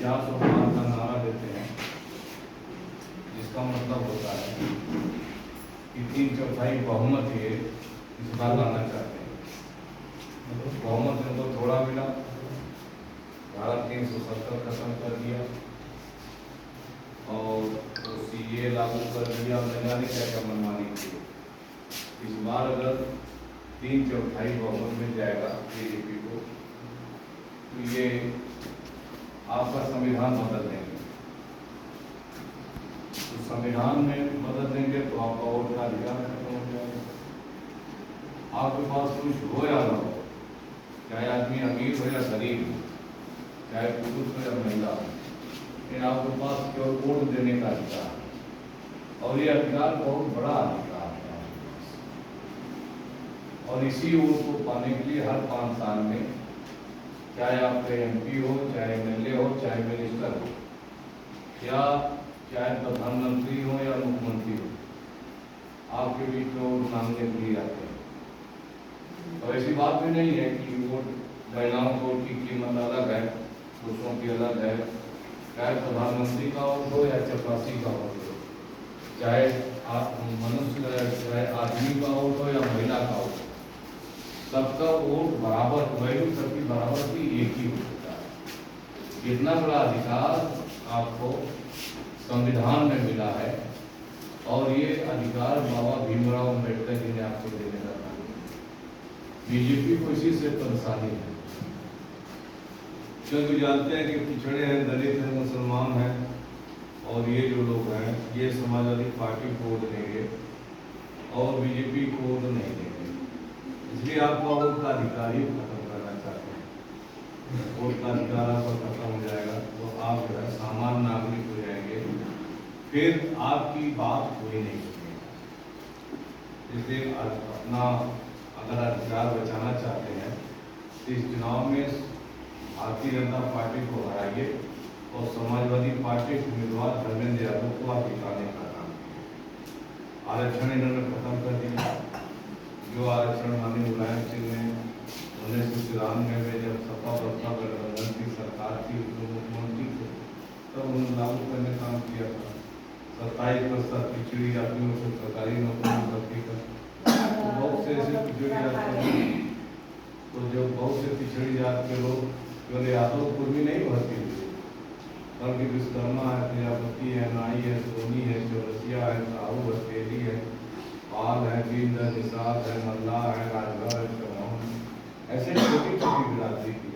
400 पार का नारा देते हैं, जिसका मतलब होता है कि 3/4 बहुमत ये इस बार लाना चाहते हैं। बहुमत इनको थोड़ा मिला, धारा 370 खत्म कर दिया और CA लागू कर दिया, न जाने क्या क्या मनमानी की। इस बार अगर 3/4 बहुमत मिल जाएगा बीजेपी को, तो ये आपका संविधान बदल देंगे। तो संविधान में बदल देंगे तो आपका वोट का अधिकार खत्म हो जाएगा। आपके पास कुछ हो या ना हो, चाहे आदमी अमीर हो या गरीब हो, चाहे पुरुष हो या महिला हो, लेकिन आपके पास केवल वोट देने का अधिकार है। और ये अधिकार बहुत बड़ा अधिकार है और इसी वोट को पाने के लिए हर 5 साल में, चाहे आपके MP हो, चाहे MLA हो, चाहे मिनिस्टर हो, या चाहे प्रधानमंत्री हो या मुख्यमंत्री हो, आपके बीच में वोट मांगने के लिए आते हैं। और ऐसी बात भी नहीं है कि वोट, महिलाओं को वोट की कीमत अलग है, पुरुषों की अलग है। चाहे प्रधानमंत्री का वोट हो या चपरासी का वोट हो, चाहे मनुष्य, चाहे आदमी का वोट हो या महिला का वोट, सबका वोट बराबर, वैल्यू सबकी बराबर की एक ही होता है। इतना बड़ा अधिकार आपको संविधान में मिला है और ये अधिकार बाबा भीमराव अम्बेडकर जी ने आपको देने का काम किया। बीजेपी को इसी से परेशानी है, क्योंकि जानते हैं कि पिछड़े हैं, दलित हैं, मुसलमान हैं और ये जो लोग हैं ये समाजवादी पार्टी को वोट देंगे और बीजेपी को वोट नहीं देंगे। इसलिए आपका वोट का अधिकार ही खत्म करना चाहते हैं। वोट का अधिकार आपका खत्म हो जाएगा तो आप जो है सामान्य नागरिक हो जाएंगे, फिर आपकी बात कोई नहीं सुनेगा। इसलिए अपना अगर अधिकार बचाना चाहते हैं तो इस चुनाव में भारतीय जनता पार्टी को हराइए और समाजवादी पार्टी के उम्मीदवार धर्मेंद्र यादव को आप जिताने का काम कीजिए। आरक्षण इन्होंने खत्म कर दिया। जो आरक्षण माननीय मुलायम सिंह ने 1993 में जब सपा बसपा गठबंधन की सरकार थी, मुख्यमंत्री थे, तब उन्होंने लागू करने का काम किया था। 27% पिछड़ी जातियों को सरकारी नौकरी में भर्ती कर, तो बहुत से ऐसे पिछड़ी जाति, तो जो बहुत से पिछड़ी जात के लोग केवल यादव कुर्मी नहीं भर्ती हुए, बल्कि विश्वकर्मा है, प्रजापति है, नाई है, सोनी है, चौरसिया है, साहू है, तेली है, पाल है, दीनदयाल निषाद है, मल्लाह है, राजभर है, चौहान, ऐसे छोटी छोटी बिरादरी की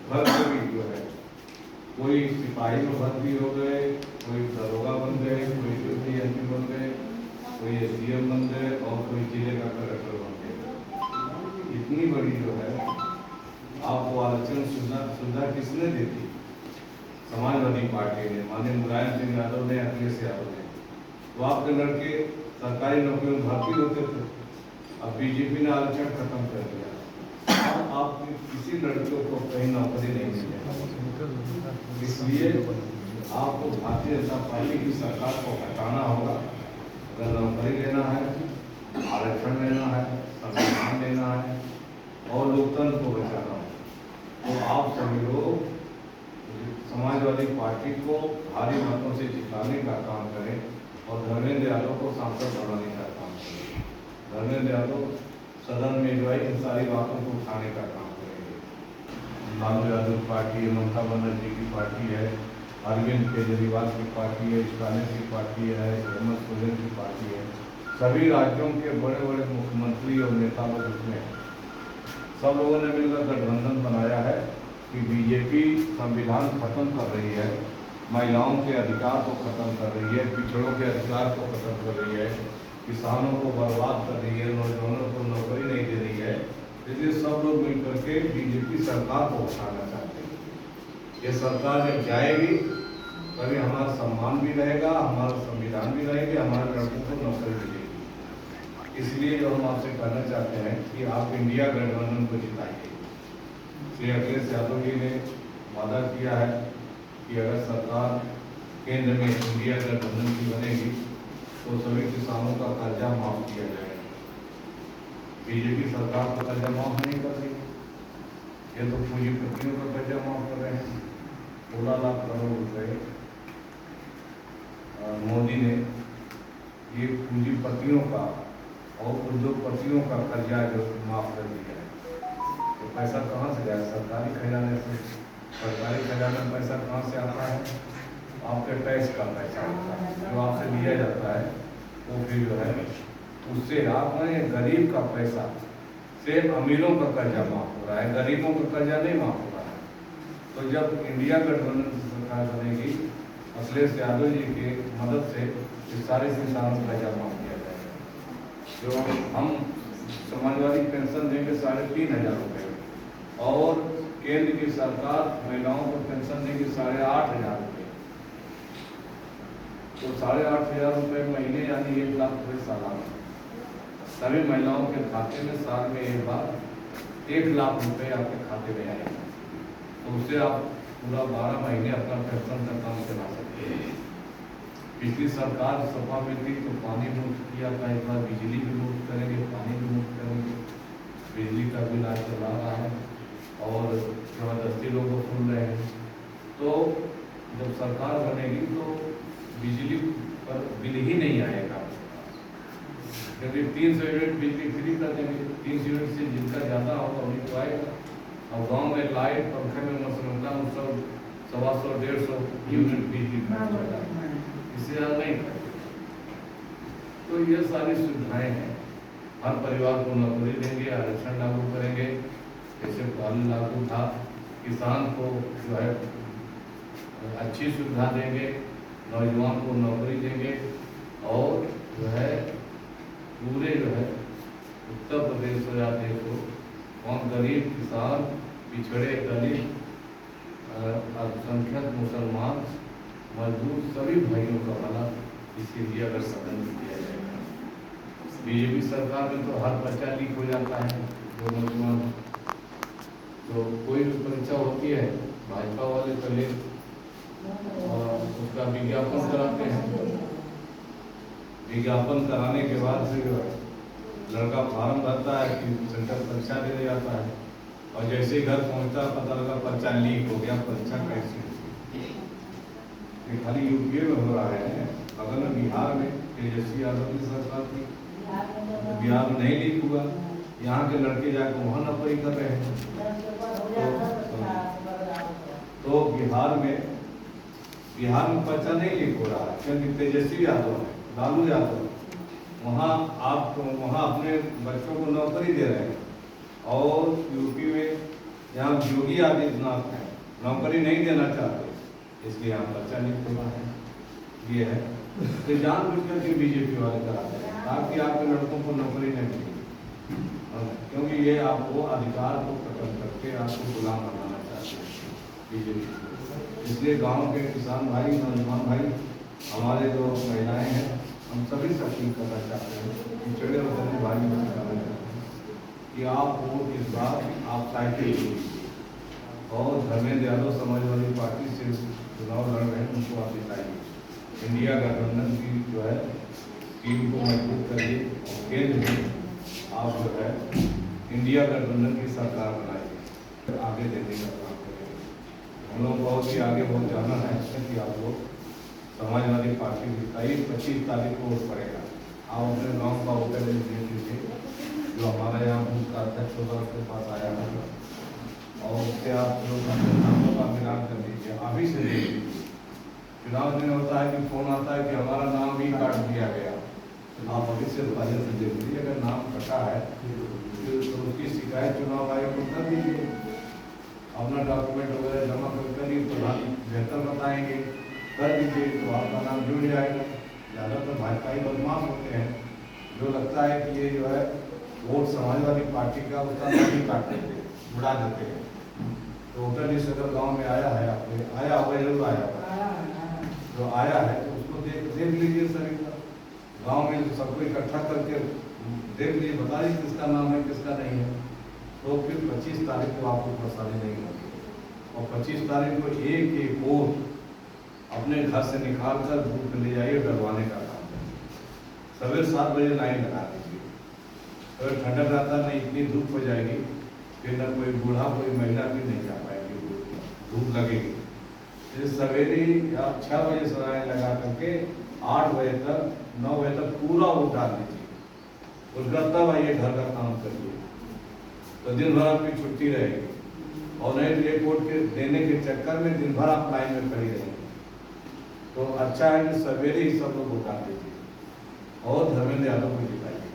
भर्ती भी जो है, कोई सिपाही में भर्ती हो गए, कोई दरोगा बन गए, कोई MP बन गए, कोई SDM बन गए और कोई जिले का कलेक्टर बन गए। इतनी बड़ी जो है आपको आरक्षण सुविधा किसने दी थी? समाजवादी पार्टी ने, माननीय मुलायम सिंह यादव ने, अखिलेश यादव ने। तो आपके लड़के सरकारी नौकरी में भर्ती होते थे, अब बीजेपी ने आरक्षण खत्म कर दिया। अब आप किसी लड़कियों को कहीं नौकरी नहीं मिलेगी। इसलिए आपको भारतीय जनता पार्टी की सरकार को हटाना होगा। अगर नौकरी लेना है, आरक्षण लेना है, संविधान लेना है और लोकतंत्र को बचाना है, तो आप सभी लोग समाजवादी पार्टी को भारी मतों से जिताने का काम करें और धर्मेंद्र यादव को सांसद बनाने का काम करें। धर्मेंद्र यादव सदन में जो है इन सारी बातों को उठाने का काम करेंगे। लालू यादव पार्टी है, ममता बनर्जी की पार्टी है, अरविंद केजरीवाल की पार्टी है, स्टालिन की पार्टी है, हेमंत सोरेन की पार्टी है, सभी राज्यों के बड़े बड़े मुख्यमंत्री और नेता लोग उसमें हैं। सब लोगों ने मिलकर गठबंधन बनाया है कि बीजेपी संविधान खत्म कर रही है, महिलाओं के अधिकार को खत्म कर रही है, पिछड़ों के अधिकार को खत्म कर रही है, किसानों को बर्बाद कर रही है, नौजवानों को नौकरी नहीं दे रही है। इसलिए सब लोग मिलकर के बीजेपी सरकार को उठाना चाहते हैं। ये सरकार जब जाएगी तभी हमारा सम्मान भी रहेगा, हमारा संविधान भी रहेगा, हमारे लड़कों को नौकरी मिलेगी। इसलिए जो हम आपसे कहना चाहते हैं कि आप इंडिया गठबंधन को जिताइए। श्री अखिलेश यादव जी ने वादा किया है कि अगर सरकार केंद्र में इंडिया गठबंधन की बनेगी तो सभी किसानों का कर्जा माफ किया जाएगा। बीजेपी सरकार का कर्जा माफ नहीं कर रही, ये तो पूंजीपतियों का कर्जा माफ कर रहे हैं। 16 लाख करोड़ रुपए मोदी ने ये पूंजीपतियों का और उद्योगपतियों का कर्जा जो माफ कर दिया है। तो पैसा कहाँ से गया? सरकारी खजाने से। सरकारी खजाने में पैसा कहाँ से आता है? आपके टैक्स का पैसा आता है जो आपसे लिया जाता है, वो फिर जो है उससे आपने गरीब का पैसा, सिर्फ अमीरों का कर्जा माफ हो रहा है, गरीबों का कर्जा नहीं माफ हो रहा है। तो जब इंडिया गठबंधन की सरकार बनेगी, अखिलेश यादव जी की मदद से इस सारे किसानों का कर्जा माफ किया जाएगा। जो हम समाजवादी पेंशन देंगे 3,500 रुपये, और केंद्र की सरकार महिलाओं को पेंशन देगी 8,500 रुपये। तो 8,500 रुपये महीने यानी 1 लाख रुपये सालाना सभी महिलाओं के खाते में साल में एक बार 1 लाख रुपये आपके खाते में आएगा। तो उससे आप पूरा 12 महीने अपना पेंशन का काम चला सकते हैं। पिछली सरकार सपा में थी तो पानी मुफ्त किया था, इस बार बिजली भी मुफ्त करेंगे, पानी भी मुफ्त करेंगे। बिजली का बिल आज चला रहा है और जबरदस्ती लोग सुन रहे हैं। तो जब सरकार बनेगी तो बिजली पर बिल ही नहीं आएगा, क्योंकि 300 यूनिट बिजली फ्री कर देंगे। 300 यूनिट से जिनका ज़्यादा होगा उन्हीं को आएगा। और गांव में लाइट पंखे में मसलता 100, 150 यूनिट बिजली खर्च हो जाता है, इससे ज़्यादा नहीं खर्च। तो ये सारी सुविधाएं हैं। हर परिवार को नौकरी देंगे, आरक्षण लागू करेंगे, जैसे पहले लागू था। किसान को जो है अच्छी सुविधा देंगे, नौजवान को नौकरी देंगे, और जो है पूरे जो है उत्तर प्रदेश हो या देश हो, वहाँ गरीब किसान, पिछड़े दलित, अल्पसंख्यक, मुसलमान, मजदूर सभी भाइयों का भला इसके लिए अगर सदन किया जाएगा। बीजेपी सरकार में तो हर बच्चा लीक हो जाता है, जो नौजवान। तो कोई भी परीक्षा होती है, भाजपा वाले पहले उसका विज्ञापन कराते हैं। विज्ञापन कराने के बाद फिर लड़का फार्म भरता है कि सेंटर परीक्षा देने जाता है, और जैसे ही घर पहुंचता पता लगा पर्चा लीक हो गया। परीक्षा कैसे? ये खाली यूपी में हो रहा है, अगर में बिहार में तेजस्वी यादव की सरकार थी तो बिहार में नहीं लीक हुआ। यहाँ के लड़के जाकर वहाँ नौकरी कर रहे हैं। तो बिहार में पर्चा नहीं लीक हो रहा है, क्योंकि तेजस्वी यादव है, लालू यादव वहाँ अपने बच्चों को नौकरी दे रहे हैं। और यूपी में यहाँ योगी आदित्यनाथ है, नौकरी नहीं देना चाहते, इसलिए यहाँ बच्चा नहीं खुला है। ये है तो जानबूझ करके बीजेपी वाले कराते हैं ताकि आपके लड़कों को नौकरी नहीं मिले, क्योंकि ये आपको अधिकार को खत्म करके आपको गुलाम बनाना चाहते हैं बीजेपी। इसलिए गांव के किसान भाई, नौजवान भाई, हमारे जो महिलाएं हैं, हम सभी से अपील करना चाहते हैं, पिछड़े और दलित भाई से करना चाहते हैं कि आप वोट इस बार आप साइकिल लीजिए, और धर्मेंद्र यादव समाजवादी पार्टी से चुनाव लड़ रहे हैं, उनको आप जिताइए। इंडिया गठबंधन की जो है टीम को मजबूत करिए, और केंद्र में आप जो है इंडिया गठबंधन की सरकार बनाइए, आगे देने का काम करेंगे। हम लोग बहुत ही आगे बहुत जाना है, कि आप लोग समाजवादी पार्टी की 25 तारीख को वोट पड़ेगा। आप अपने गाँव का वोटर दे दीजिए, जो हमारा यहाँ बूथ का अध्यक्ष होगा उसके पास आया होगा, और उससे आप लोग अपने नामों का मिलान कर दीजिए, अभी से दे दीजिए। चुनाव दिन होता है कि फोन आता है कि हमारा नाम भी काट दिया गया, आप अभी से पहले से देख लीजिए। अगर नाम कटा है तो उसकी शिकायत चुनाव आयोग को कर दीजिए, अपना डॉक्यूमेंट वगैरह जमा करिए, प्रधान बेहतर बताएंगे, कर दीजिए तो आपका नाम जुड़ जाएगा। ज़्यादातर भाजपाई बदमाश होते हैं, जो लगता है कि ये जो है वोट समाजवादी पार्टी का, उसका नाम ही काट देते हैं, उड़ा देते हैं। तो वोटर लिस्ट अगर गाँव में आया है, आपके आया होगा, जरूर आया होगा, जो आया है तो उसको देख लीजिए सभी का, गाँव में सबको इकट्ठा करके देख लीजिए, बता दीजिए किसका नाम है किसका नहीं है। तो फिर 25 तारीख को आपको परेशानी नहीं होगी, और 25 तारीख को एक वोट अपने घर से निकाल कर बूथ में ले जाइए, डरवाने का काम करिए। सवेरे 7 बजे लाइन लगा दीजिए, अगर ठंडक रहता नहीं इतनी धूप हो जाएगी, फिर न कोई बूढ़ा कोई महिला भी नहीं जा पाएगी, धूप लगेगी। जैसे सवेरे या 6 बजे से लाइन लगा करके 8 बजे तक 9 बजे तक पूरा वोट डाल दीजिए और तब आइए घर का काम करिए, तो दिन भर आपकी छुट्टी रहेगी। और नहीं तो ये वोट के देने के चक्कर में दिन भर आप लाइन में खड़ी रहेंगे। तो अच्छा है कि सवेरे ही सब लोग वोट डाल दीजिए और धर्मेंद्र यादव को जिताइए।